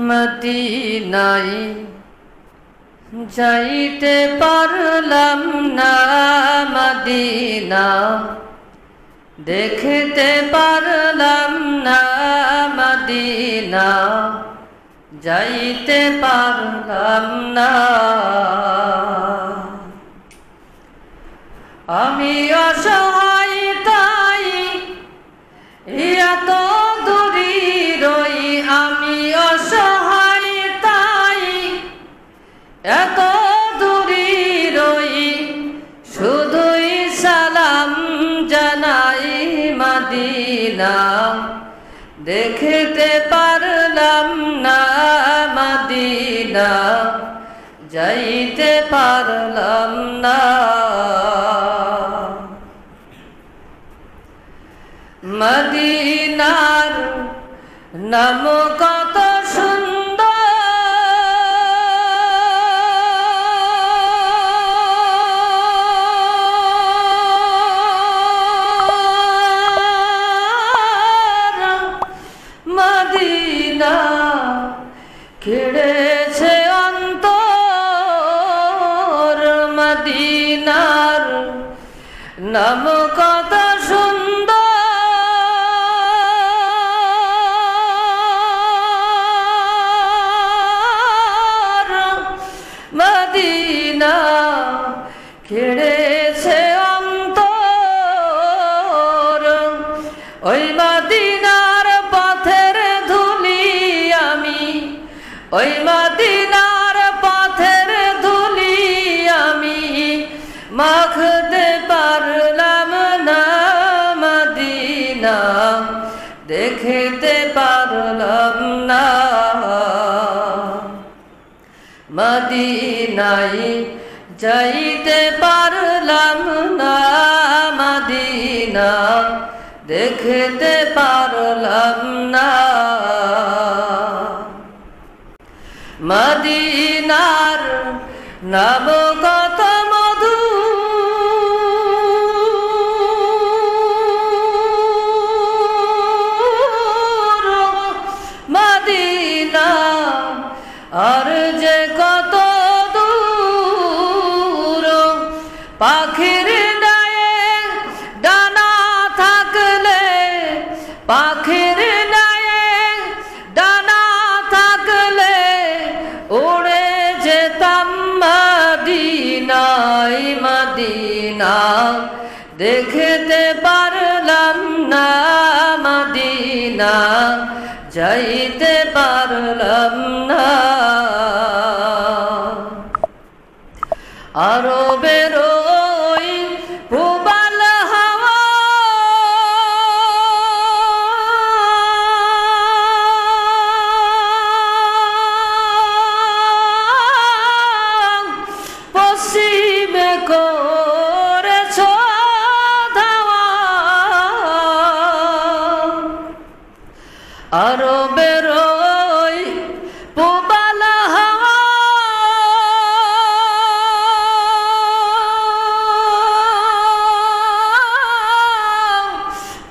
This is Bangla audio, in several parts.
মদিনায় যাইতে পারলাম না, মদিনা দেখতে পারলাম না, মদিনা যাইতে পারলাম না। আমি অসহায় তাই এত দূরে রই, আমি অসহায় তাই এত দূরে রই, শুধুই সালাম জানাই মদিনা দেখতে পারলাম না, মদিনা যাইতে পারলাম না। মদিনার নাম কত সুন্দর, মদিনা কেড়েছে অন্তর, মদিনার নাম কত সুন্দর, মদিনা কেড়েছে অন্তর। ওই মদিনার পথের ধুলি আমি, ওই মদিনার পথের ধুলি আমি মাখতে পারলাম না, মদিনা দেখতে পারলাম না। মদিনায় যাইতে পারলাম না, মদিনা দেখতে পারলাম না। মদিনার নাম কত মধু, মদিনা আর যে কত দূর, পাখির গায়ে ডানা থাকলে, পাখির গায়ে ডানা থাকলে উড়ে যেতাম মদিনায়, মদিনা দেখতে পারলাম না, মদিনা যাইতে পারলাম না। আরবের ওই পূবাল হাওয়া, পশ্চিমে করেছ ধাওয়া, আরবের ওই পূবাল হাওয়া,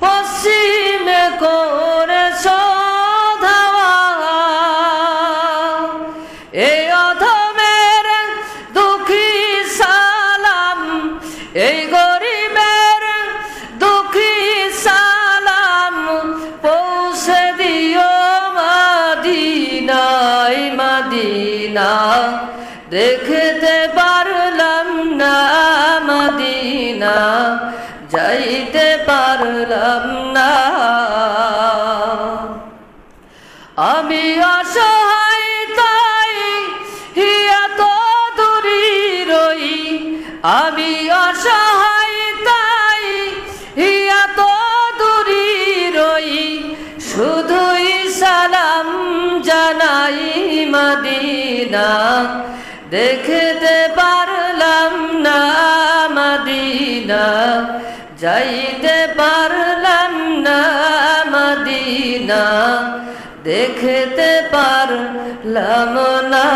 পশ্চিমে করেছ ধাওয়া। এই অধমের দুঃখী সালাম, এই গরিবের দুঃখী সালাম পৌঁছে দিও মদিনায়, মদিনা দেখতে পারলাম না, মদিনা যাইতে পারলাম না। আমি অসহায় তাই এত দূরে রই, আমি অসহায় তাই এত দূরে রই, শুধুই সালাম জানাই মদিনা দেখতে পারলাম না, মদিনা যাইতে পারলাম না, মদিনা দেখতে পারলাম না।